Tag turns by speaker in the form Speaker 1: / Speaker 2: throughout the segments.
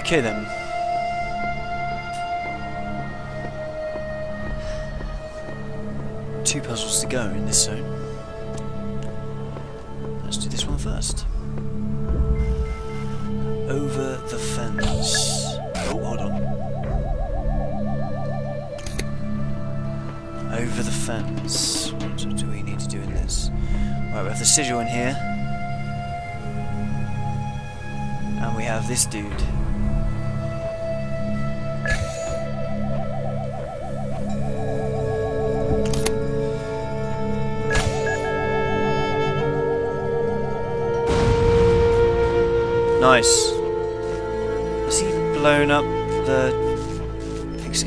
Speaker 1: Okay then. Two puzzles to go in this zone. Let's do this one first. Over the fence. Oh, hold on. Over the fence. What do we need to do in this? Right, we have the sigil in here. And we have this dude. Nice. Has he blown up the...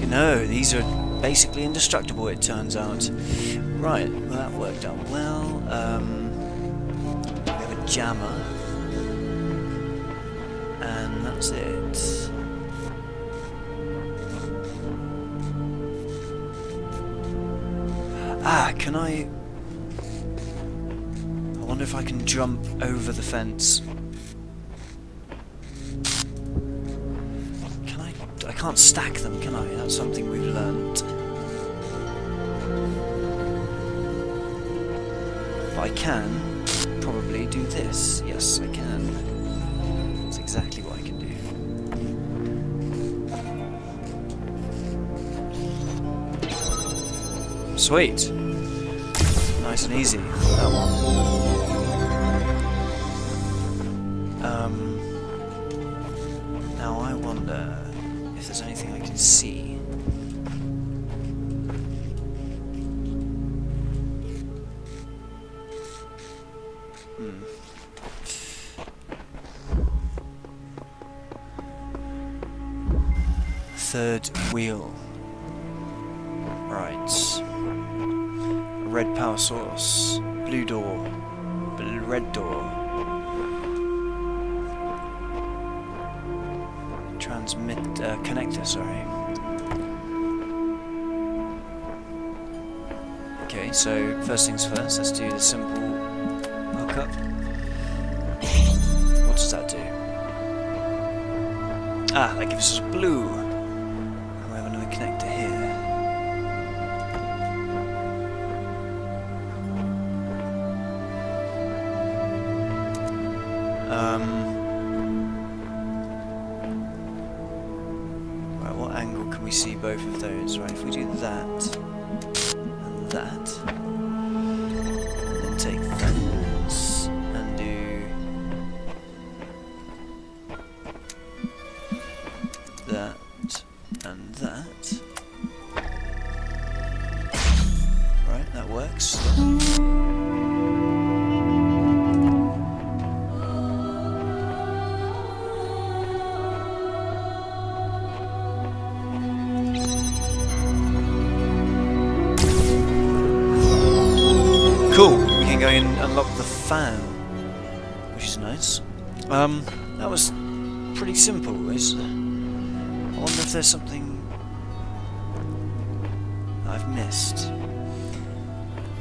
Speaker 1: No, these are basically indestructible, it turns out. Right, well that worked out well. We have a jammer. And that's it. Ah, can I wonder if I can jump over the fence. I can't stack them, can I? That's something we've learnt. But I can probably do this. Yes, I can. That's exactly what I can do. Sweet. Nice and easy, that one. Now I wonder if there's anything I can see. Third wheel. Right. A red power source. Blue door. Red door. Transmit connector, sorry. Okay, so first things first, let's do the simple hookup. What does that do? Ah, that gives us blue. And we have another connector here. Right, what angle can we see both of those? Right, if we do that and that, and then take that and do that and that. Right, that works. Cool, we can go in and unlock the fan, which is nice. That was pretty simple. I wonder if there's something that I've missed.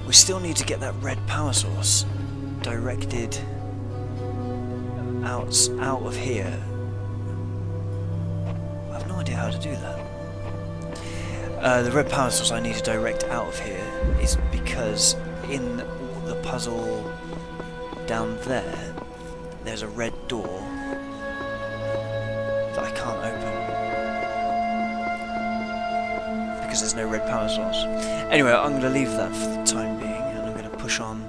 Speaker 1: We still need to get that red power source directed out of here. I have no idea how to do that. The red power source I need to direct out of here is because in the puzzle down there, there's a red door that I can't open because there's no red power source. Anyway, I'm going to leave that for the time being, and I'm going to push on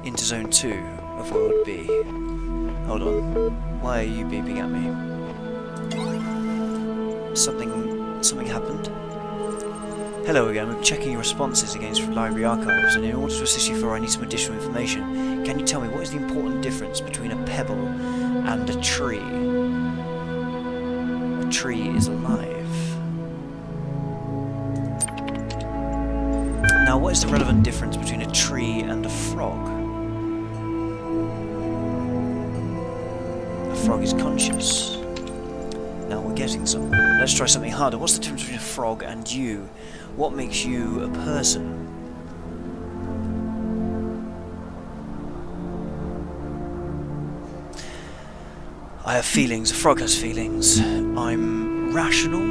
Speaker 1: into Zone 2 of World B. Hold on, why are you beeping at me? Something happened? Hello again, I'm checking your responses against library archives, and in order to assist you further I need some additional information. Can you tell me what is the important difference between a pebble and a tree? A tree is alive. Now what is the relevant difference between a tree and a frog? A frog is conscious. Now we're getting somewhere. Let's try something harder. What's the difference between a frog and you? What makes you a person? I have feelings. A frog has feelings. I'm rational.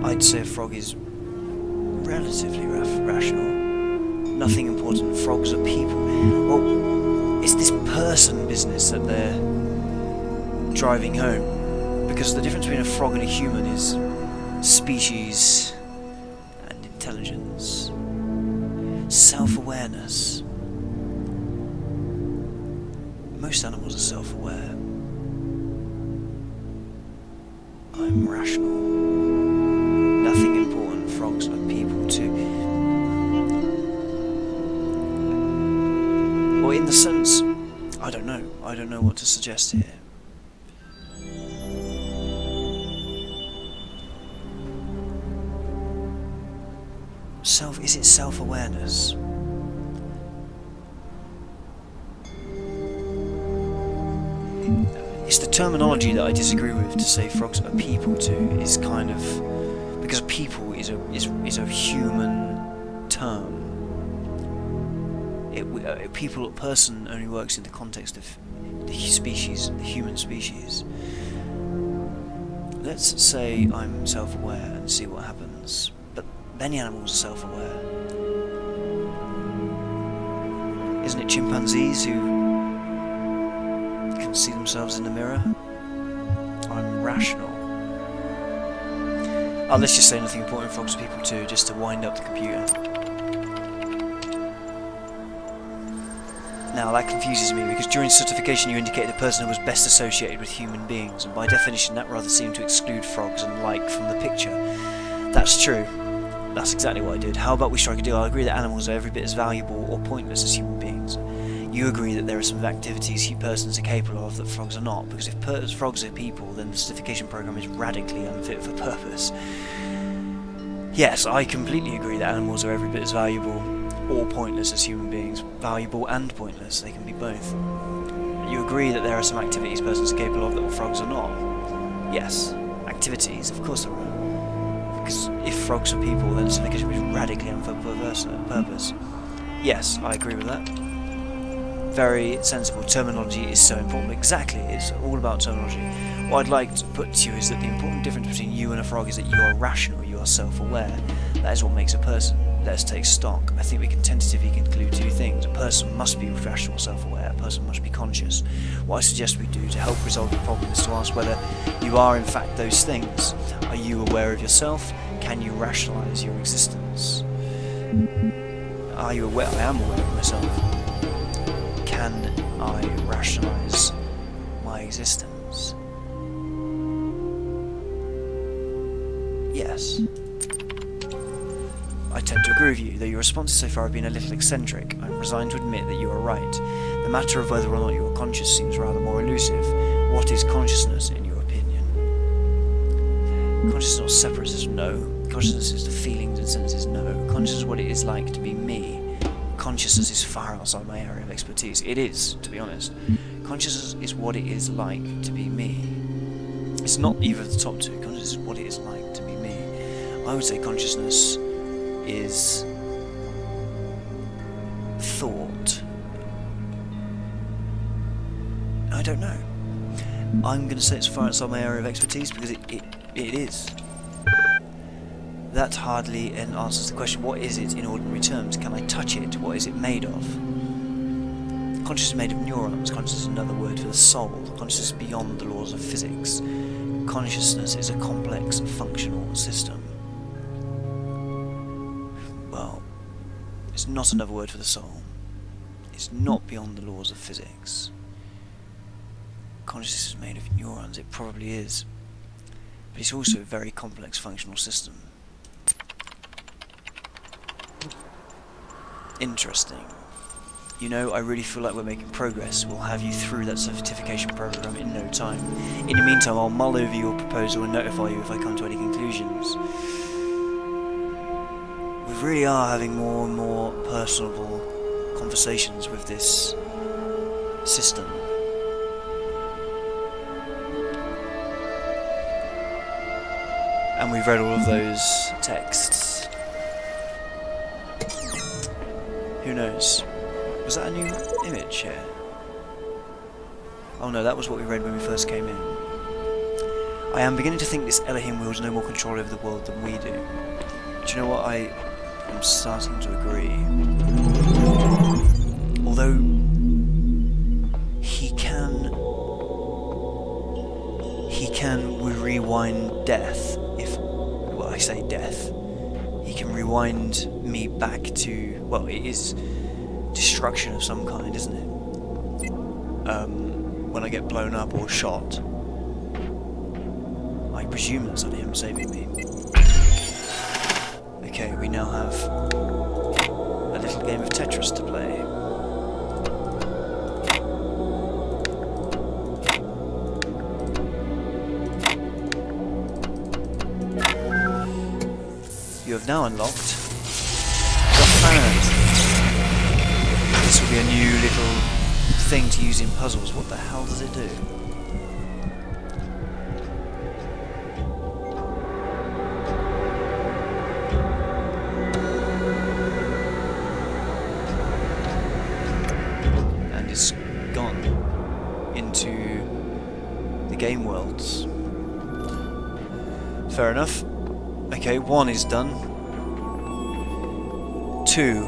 Speaker 1: I'd say a frog is relatively rational. Nothing important. Frogs are people. Well, it's this person business that they're driving home. Because the difference between a frog and a human is species and intelligence. Self-awareness. Most animals are self-aware. I'm rational. Nothing important. Frogs are people too. Or in the sense, I don't know. I don't know what to suggest here. Is it self-awareness? It's the terminology that I disagree with. To say frogs are people too is kind of, because people is a human term. People, person only works in the context of the species, the human species. Let's say I'm self-aware and see what happens. But many animals are self-aware. Isn't it chimpanzees who can see themselves in the mirror? I'm rational. Oh, let's just say nothing important. Frogs are people too, just to wind up the computer. Now that confuses me, because during certification you indicated the person who was best associated with human beings, and by definition that rather seemed to exclude frogs and like from the picture. That's true. That's exactly what I did. How about we strike a deal? I agree that animals are every bit as valuable or pointless as human beings. You agree that there are some activities persons are capable of that frogs are not, because if frogs are people, then the certification program is radically unfit for purpose. Yes, I completely agree that animals are every bit as valuable or pointless as human beings. Valuable and pointless, they can be both. You agree that there are some activities persons are capable of that frogs are not? Yes, activities, of course there are. Because if frogs are people, then the certification is radically unfit for purpose. Yes, I agree with that. Very sensible. Terminology is so important. Exactly, it's all about terminology. What I'd like to put to you is that the important difference between you and a frog is that you are rational, you are self-aware. That is what makes a person. Let's take stock. I think we can tentatively conclude two things. A person must be rational, self-aware. A person must be conscious. What I suggest we do to help resolve the problem is to ask whether you are in fact those things. Are you aware of yourself? Can you rationalise your existence? Are you aware? I am aware of myself. Can I rationalise my existence? Yes. I tend to agree with you, though your responses so far have been a little eccentric. I'm resigned to admit that you are right. The matter of whether or not you are conscious seems rather more elusive. What is consciousness, in your opinion? Consciousness is not separate, no. Consciousness is the feelings and senses, no. Consciousness is what it is like to be me. Consciousness is far outside my area of expertise. It is, to be honest. Consciousness is what it is like to be me. It's not either of the top two. Consciousness is what it is like to be me. I would say consciousness is thought. I don't know. I'm going to say it's far outside my area of expertise because it is. That hardly answers the question, what is it in ordinary terms? Can I touch it? What is it made of? Consciousness is made of neurons. Consciousness is another word for the soul. Consciousness is beyond the laws of physics. Consciousness is a complex functional system. Well, it's not another word for the soul. It's not beyond the laws of physics. Consciousness is made of neurons. It probably is. But it's also a very complex functional system. Interesting. You know, I really feel like we're making progress. We'll have you through that certification program in no time. In the meantime, I'll mull over your proposal and notify you if I come to any conclusions. We really are having more and more personable conversations with this system. And we've read all of those texts. Who knows? Was that a new image here? Oh no, that was what we read when we first came in. I am beginning to think this Elohim wields no more control over the world than we do. Do you know what? I am starting to agree. Although he can rewind death. Well, I say death. He can rewind me back to, well, it is destruction of some kind, isn't it? When I get blown up or shot, I presume that's on him saving me. Okay, we now have a little game of Tetris to play. You have now unlocked the fan. This will be a new little thing to use in puzzles. What the hell does it do? And it's gone into the game worlds. Fair enough. Okay, 1 is done. 2.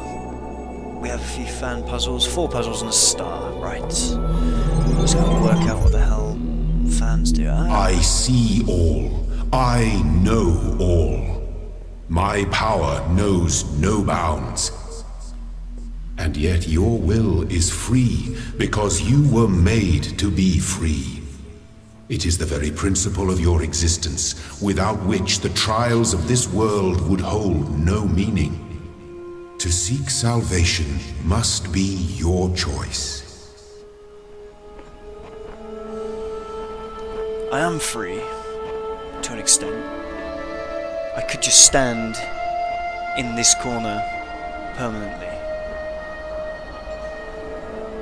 Speaker 1: We have a few fan puzzles. 4 puzzles and a star. Right. Let's go and work out what the hell fans do.
Speaker 2: I see all. I know all. My power knows no bounds. And yet your will is free because you were made to be free. It is the very principle of your existence, without which the trials of this world would hold no meaning. To seek salvation must be your choice.
Speaker 1: I am free, to an extent. I could just stand in this corner permanently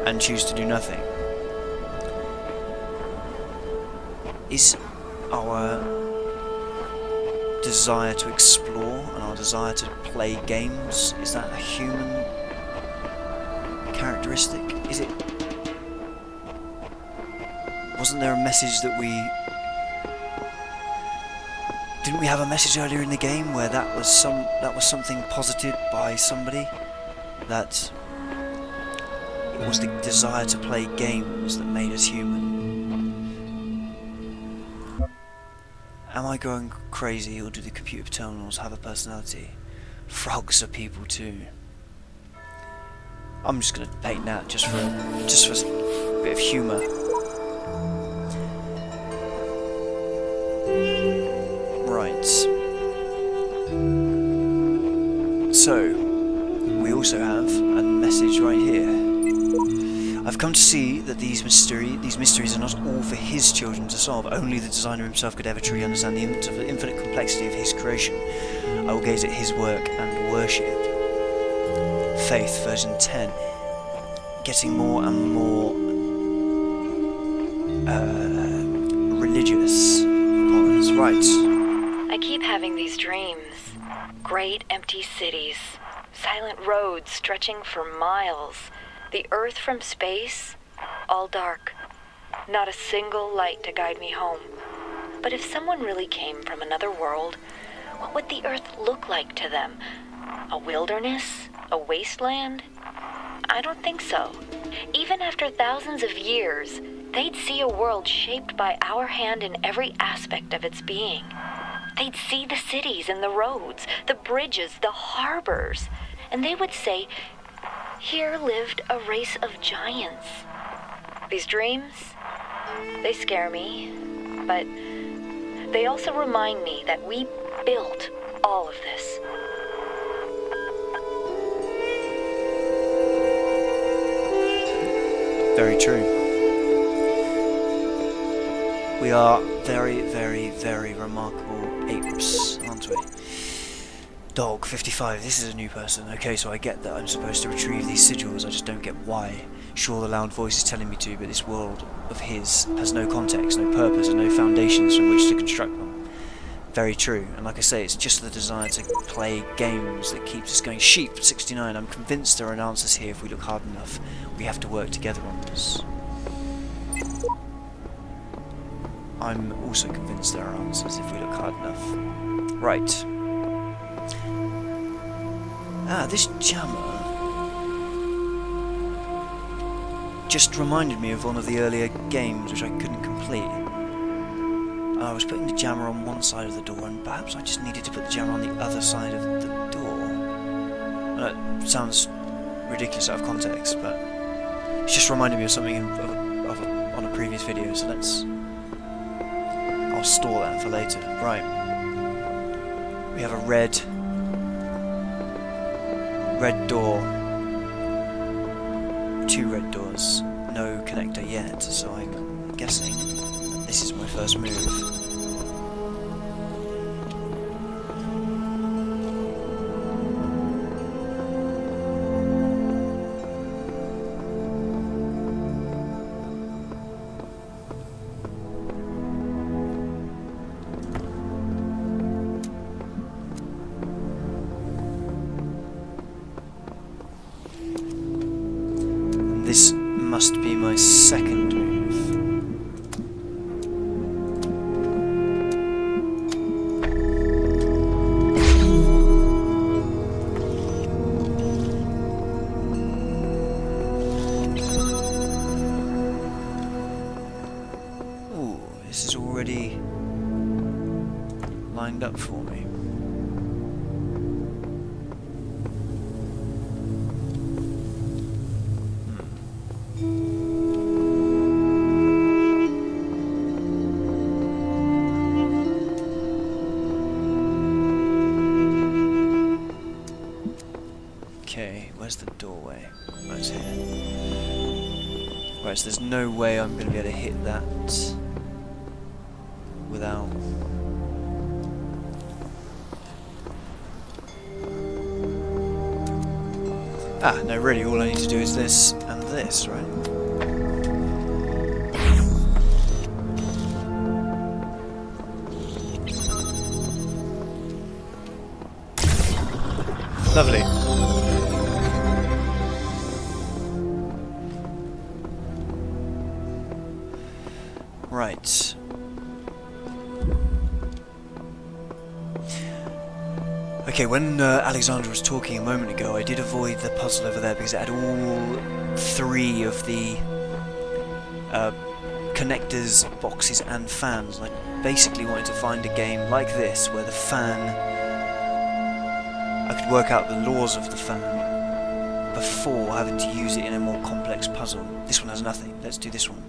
Speaker 1: and choose to do nothing. Is our desire to explore and our desire to play games, is that a human characteristic? Is it? Wasn't there a message that didn't we have a message earlier in the game where that was something posited by somebody, that it was the desire to play games that made us human? Am I going crazy, or do the computer terminals have a personality? Frogs are people too. I'm just gonna paint that just for a bit of humour. Right. So we also have a message right here. I've come to see that these mysteries are not all for his children to solve. Only the designer himself could ever truly understand the infinite complexity of his creation. I will gaze at his work and worship. Faith, version 10. Getting more and more religious upon us. Right.
Speaker 3: I keep having these dreams. Great empty cities. Silent roads stretching for miles. The Earth from space, all dark. Not a single light to guide me home. But if someone really came from another world, what would the Earth look like to them? A wilderness? A wasteland? I don't think so. Even after thousands of years, they'd see a world shaped by our hand in every aspect of its being. They'd see the cities and the roads, the bridges, the harbors, and they would say, here lived a race of giants. These dreams, they scare me, but they also remind me that we built all of this.
Speaker 1: Very true. We are very, very, very remarkable apes, aren't we? Dog 55, this is a new person. Okay, so I get that I'm supposed to retrieve these sigils, I just don't get why. Sure, the loud voice is telling me to, but this world of his has no context, no purpose, and no foundations from which to construct them. Very true, and like I say, it's just the desire to play games that keeps us going. Sheep 69, I'm convinced there are answers here if we look hard enough. We have to work together on this. I'm also convinced there are answers if we look hard enough. Right. Ah, this jammer just reminded me of one of the earlier games which I couldn't complete. I was putting the jammer on one side of the door, and perhaps I just needed to put the jammer on the other side of the door. That sounds ridiculous out of context, but it's just reminded me of something on a previous video, so I'll store that for later. Right. We have a red door. 2 red doors. No connector yet, so I'm guessing that this is my first move. This must be my second move. Ooh, this is already lined up for me. Okay, where's the doorway? Right, it's here. Right, so there's no way I'm going to be able to hit that without... Ah, no, really, all I need to do is this and this, right? Lovely. Right. Okay, when Alexandra was talking a moment ago, I did avoid the puzzle over there because it had all 3 of the connectors, boxes and fans. And I basically wanted to find a game like this where the fan... I could work out the laws of the fan before having to use it in a more complex puzzle. This one has nothing. Let's do this one.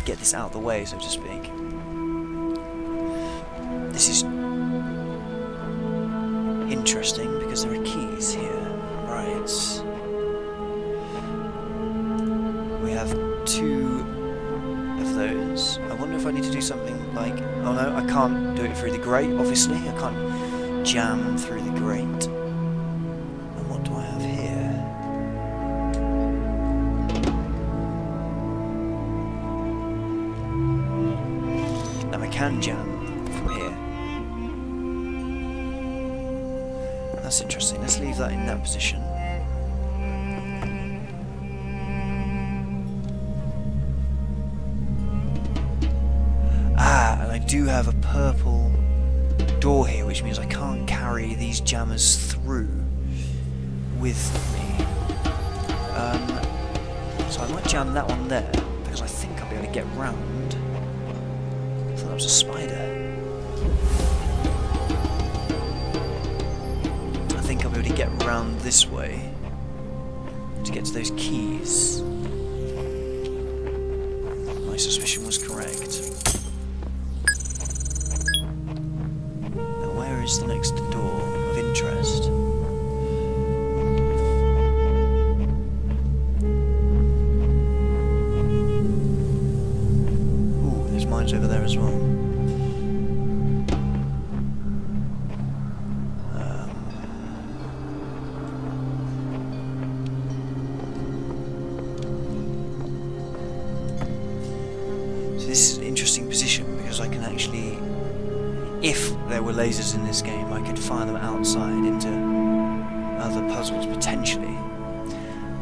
Speaker 1: Get this out of the way, so to speak. This is interesting because there are keys here. Right. We have 2 of those. I wonder if I need to do something like... Oh no, I can't do it through the grate, obviously. I can't jam through the grate. And what do I have here? Now I can jam from here. That's interesting. Let's leave that in that position. Ah, and I do have a purple door here, which means I can't carry these jammers through with me. So I might jam that one there, because I think I'll be able to get round. I thought that was a spider. I think I'll be able to get round this way to get to those keys. My suspicion was correct. Is the next door of interest. Ooh, there's mines over there as well. So this is an interesting position because I can actually... If there were lasers in this game, I could fire them outside into other puzzles, potentially.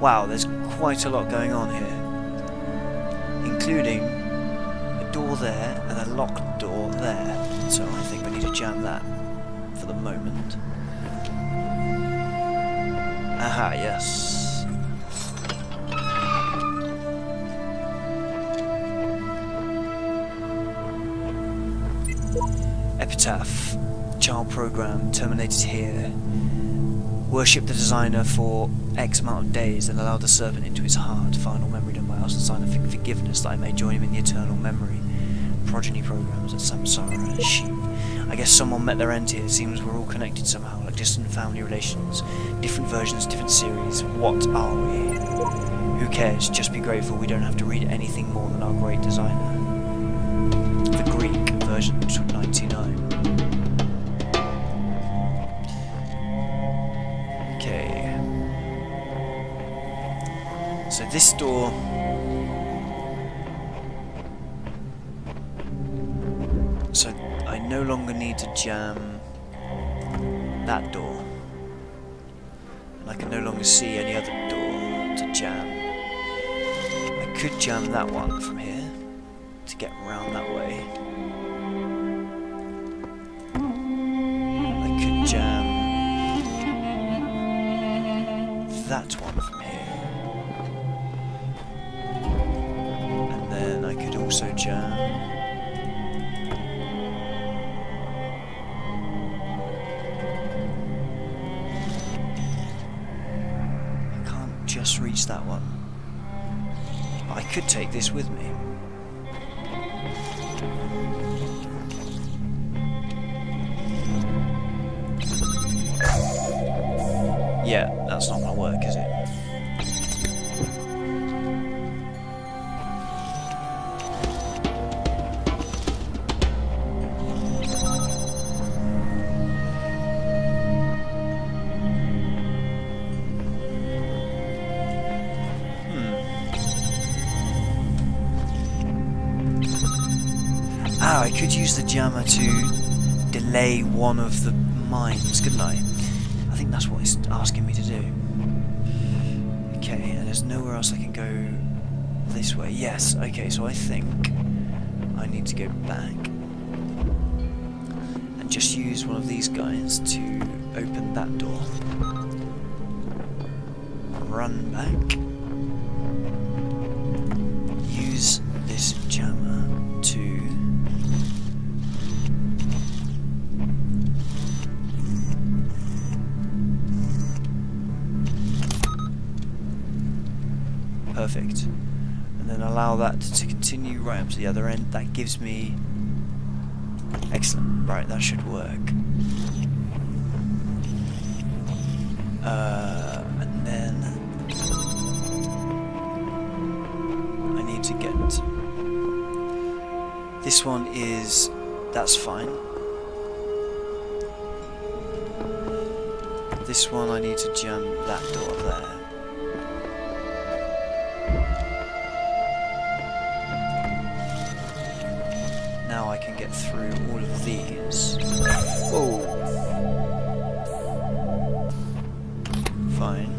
Speaker 1: Wow, there's quite a lot going on here. Including a door there and a locked door there. So I think we need to jam that for the moment. Aha, yes. Epitaph. Child program terminated here. Worship the designer for X amount of days and allow the serpent into his heart. Final memory done by us, a sign of forgiveness that I may join him in the eternal memory. Progeny programs at Samsara and Sheep. I guess someone met their end here. It seems we're all connected somehow, like distant family relations. Different versions, different series. What are we? Who cares? Just be grateful we don't have to read anything more than our great designer. The Greek version 99. Okay. So this door... So I no longer need to jam that door. And I can no longer see any other door to jam. I could jam that one from here to get around that way. I could jam that one from here. And then I could also jam just reach that one. But I could take this with me. Yeah, that's not gonna work, is it? Ah, I could use the jammer to delay one of the mines, couldn't I? I think that's what it's asking me to do. Okay, and there's nowhere else I can go this way. Yes, okay, so I think I need to go back and just use one of these guys to open that door. Run back. Use this jammer to perfect. And then allow that to continue right up to the other end. That gives me... Excellent. Right, that should work. And then... I need to get... This one is... That's fine. This one I need to jam that door there. Now I can get through all of these. Oh, fine.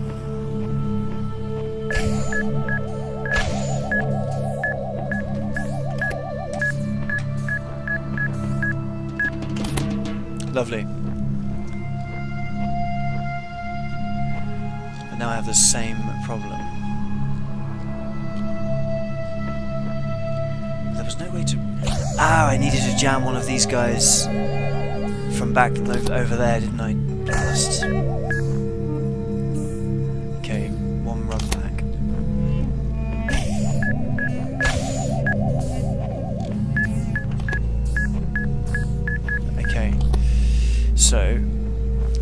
Speaker 1: Lovely. But now I have the same problem. There was no way to... Ah, I needed to jam one of these guys from back over there, didn't I? Blast. Okay, one run back. Okay, so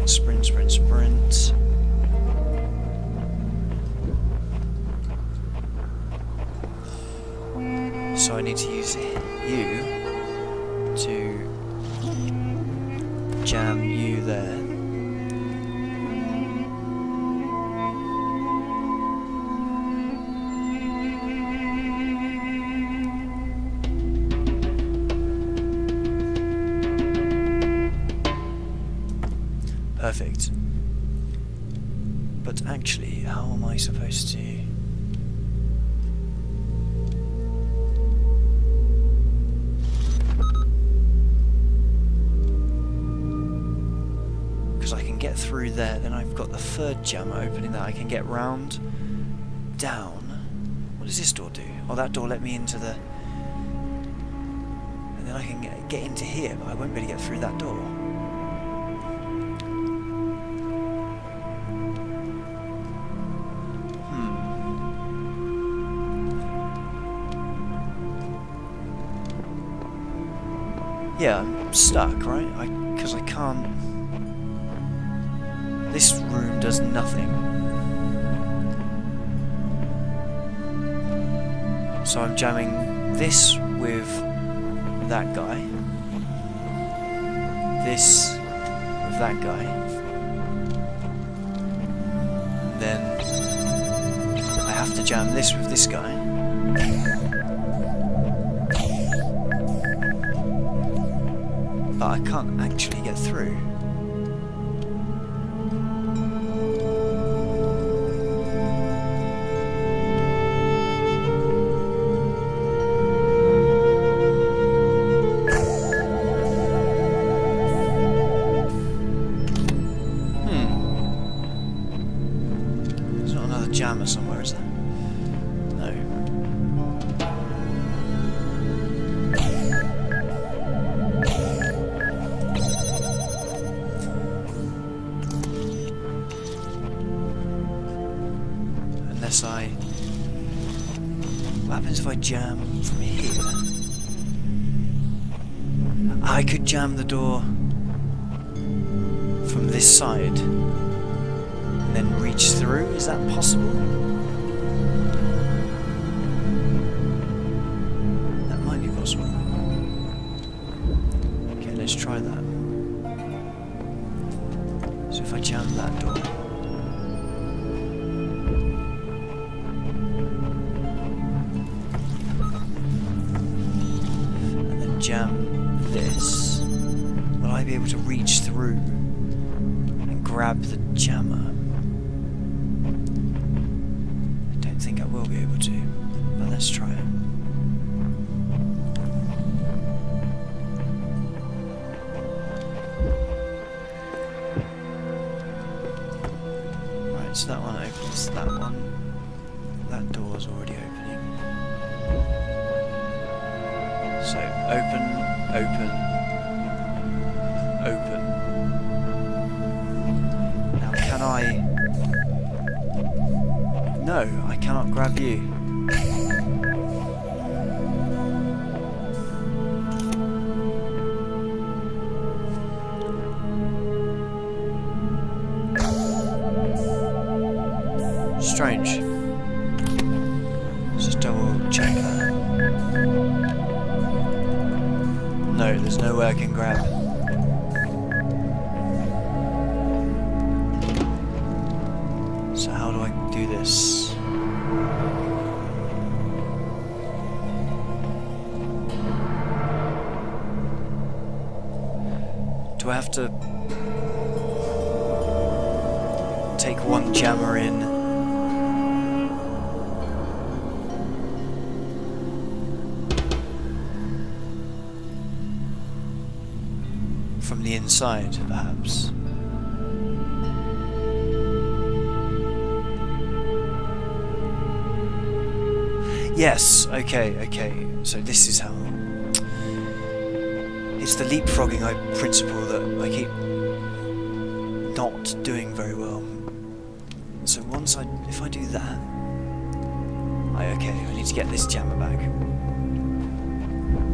Speaker 1: sprint, sprint, sprint. So I need to use you to jam you there. Perfect. But actually, how am I supposed to... through there, then I've got the third jammer opening that I can get round, down. What does this door do? Oh, that door let me into the... And then I can get into here, but I won't be able to get through that door. Yeah, I'm stuck, right? Because I can't... This room does nothing. So I'm jamming this with that guy. This with that guy. And then I have to jam this with this guy. But I can't actually get through. There's not another jammer somewhere, is there? No. Unless I... What happens if I jam from here? I could jam the door from this side and then reach through. Is that possible? That might be possible. Okay, let's try that. So if I jam that door, jam this, will I be able to reach through and grab the jammer? I don't think I will be able to, but let's try it. Right, so that one opens that one. That door's already opening. So, open, open, open. Now can I... No, I cannot grab you. Strange. Let's just double check that. No, there's no way I can grab. So how do I do this? Do I have to take one jammer in? From the inside, perhaps. Yes, okay. So this is how... It's the leapfrogging principle that I keep not doing very well. So if I do that... okay, I need to get this jammer back.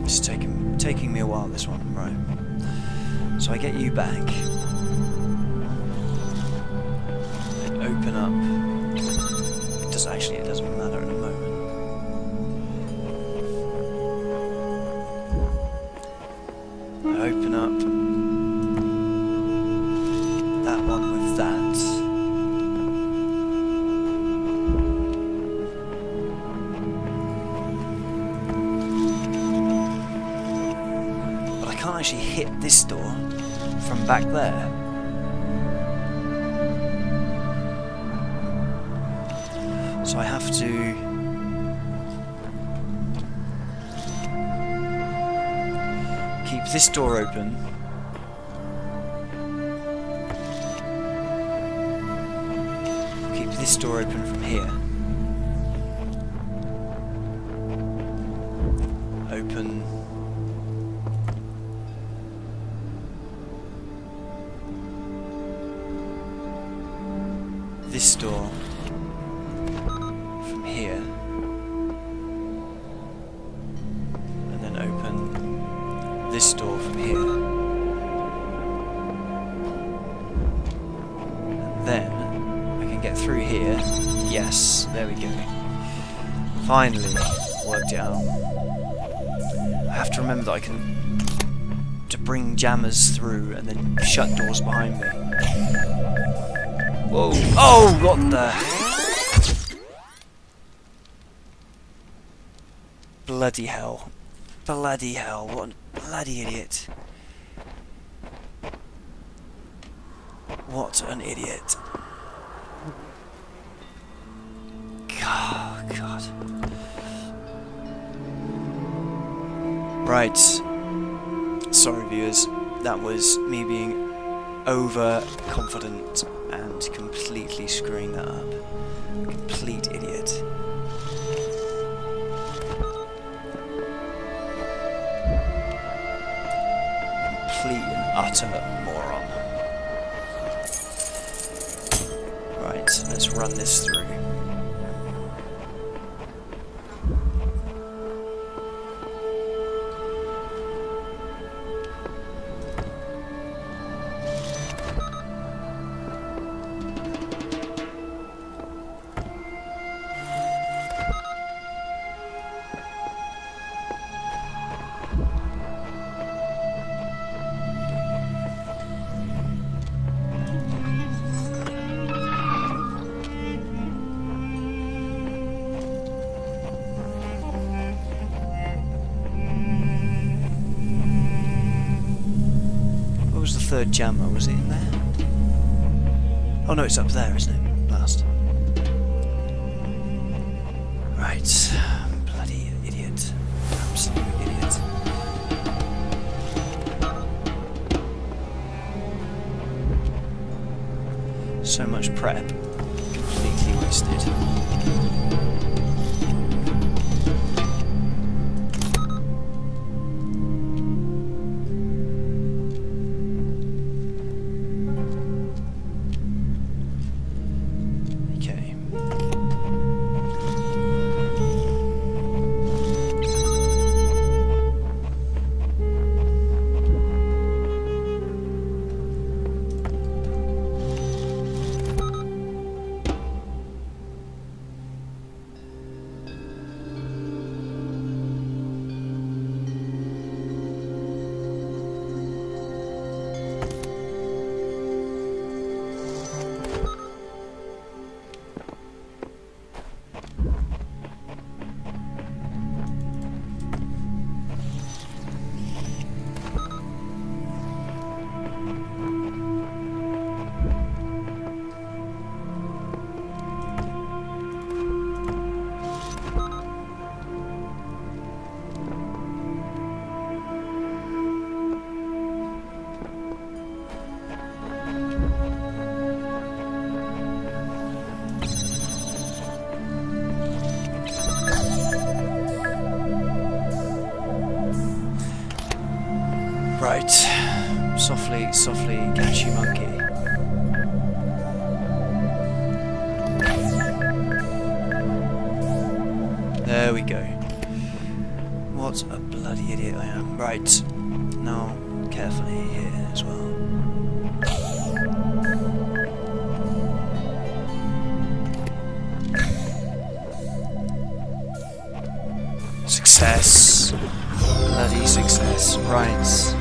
Speaker 1: It's taking me a while, this one, right. So I get you back, and open up. It doesn't matter in a moment. I open up that one with that. But I can't actually hit this door from back there. So I have to keep this door open this door open from here? Open. This door from here. And then open this door from here. And then I can get through here. Yes, there we go. Finally worked it out. I have to remember that I can to bring jammers through and then shut doors behind me. Whoa! Oh, what the? Bloody hell! Bloody hell! What a bloody idiot! What an idiot! God, God. Right. Sorry, viewers. That was me being overconfident and completely screwing that up. Complete idiot. Complete and utter moron. Right, let's run this through. Third jammer, was it in there? Oh no, it's up there, isn't it? Last. Right. Bloody idiot. Absolute idiot. So much prep. Completely wasted. Right. Softly, softly, catch you, monkey. There we go. What a bloody idiot I am. Right. Now, carefully here as well. Success. Bloody success. Right.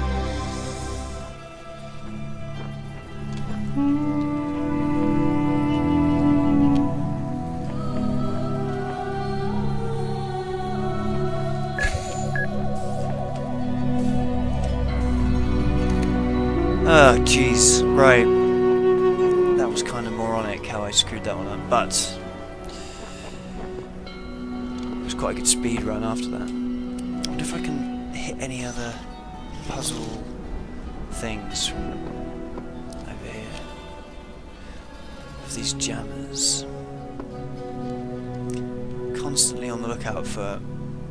Speaker 1: Oh, jeez. Right. That was kind of moronic how I screwed that one up, but it was quite a good speed run after that. I wonder if I can hit any other puzzle things from over here. Of these jammers. constantly on the lookout for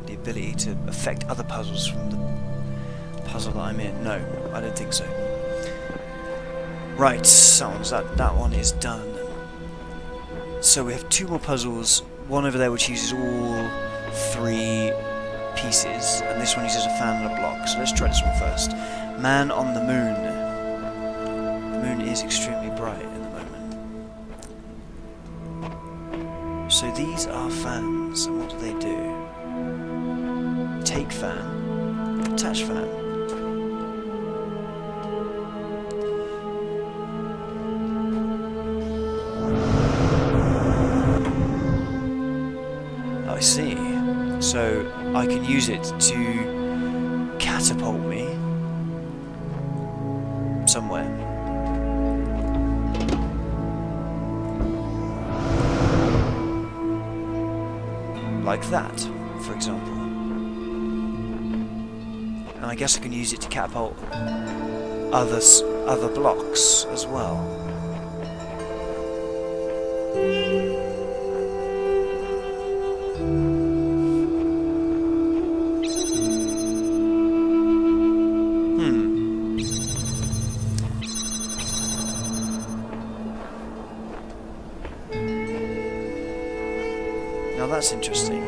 Speaker 1: the ability to affect other puzzles from the puzzle that I'm in? No, I don't think so. Right, that one is done. So we have 2 more puzzles, one over there which uses all 3 pieces, and this one uses a fan and a block. So let's try this one first. Man on the moon. The moon is extremely bright at the moment. So these are fans, and what do they do? Take fan, attach fan. I see. So I can use it to catapult me somewhere. Like that, for example. And I guess I can use it to catapult other blocks as well. Now that's interesting.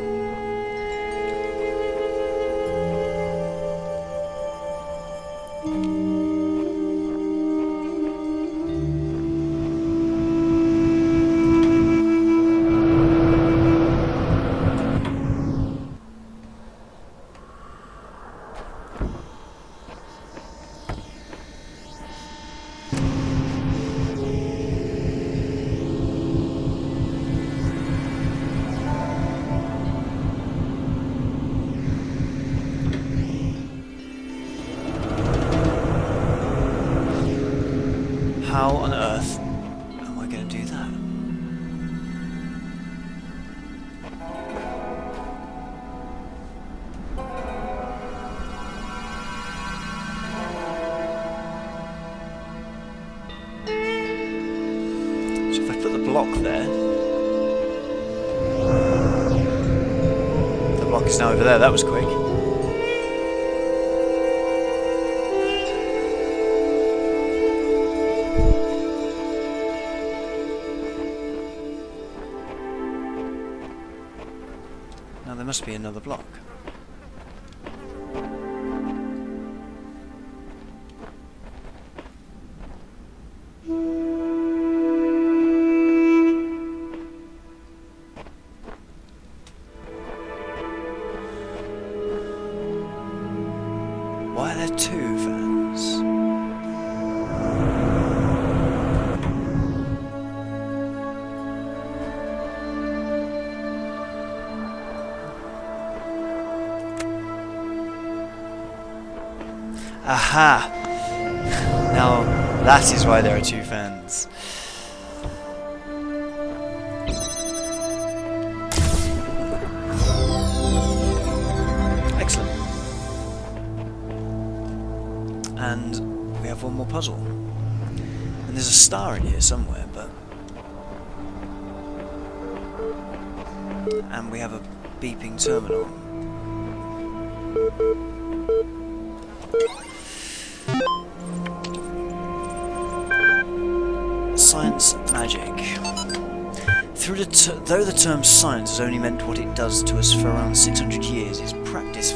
Speaker 1: How on earth am I going to do that? So if I put the block there, the block is now over there. That was quick. Now there must be another block. Why are there 2 fans? Aha! Now that is why there are 2 fans. Excellent. And we have one more puzzle. And there's a star in here somewhere, but... And we have a beeping terminal. Science magic. Though the term science has only meant what it does to us for around 600 years, its practice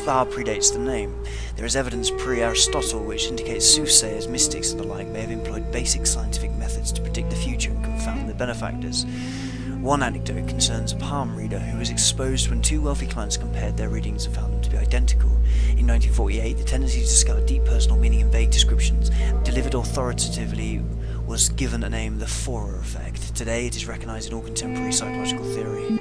Speaker 1: far predates the name. There is evidence pre-Aristotle which indicates soothsayers, mystics and the like may have employed basic scientific methods to predict the future and confound their benefactors. One anecdote concerns a palm reader who was exposed when 2 wealthy clients compared their readings and found them to be identical. In 1948, the tendency to discover deep personal meaning in vague descriptions, delivered authoritatively, was given a name, the Forer effect. Today it is recognised in all contemporary psychological theory.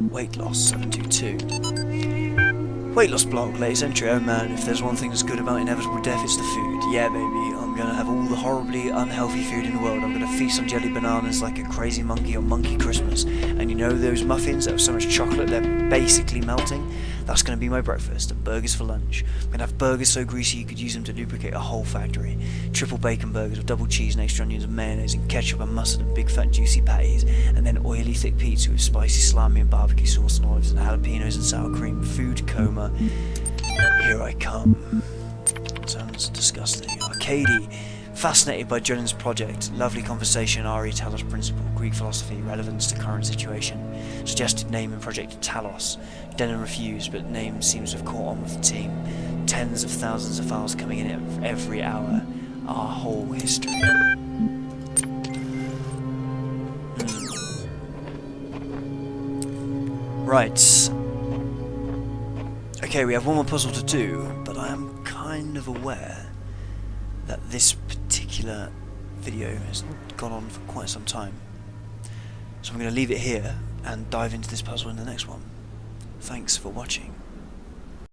Speaker 1: Weight loss 722. Weight loss block, latest entry. Oh man, if there's one thing that's good about inevitable death, it's the food. Yeah baby, I'm going to have all the horribly unhealthy food in the world. I'm going to feast on jelly bananas like a crazy monkey on Monkey Christmas. And you know those muffins that have so much chocolate they're basically melting? That's going to be my breakfast, and burgers for lunch. I'm going to have burgers so greasy you could use them to lubricate a whole factory. Triple bacon burgers with double cheese and extra onions and mayonnaise and ketchup and mustard and big fat juicy patties. And then oily thick pizza with spicy salami and barbecue sauce and olives and jalapenos and sour cream. Food coma. Here I come. Sounds disgusting. Arcady, fascinated by Jonan's project. Lovely conversation. Ari, Talos Principle, Greek philosophy, relevance to current situation. Suggested name and project Talos. Denon refused, but name seems to have caught on with the team. Tens of thousands of files coming in every hour. Our whole history. Right. Okay, we have one more puzzle to do, but I am kind of aware that this particular video has gone on for quite some time. So I'm going to leave it here and dive into this puzzle in the next one. Thanks for watching.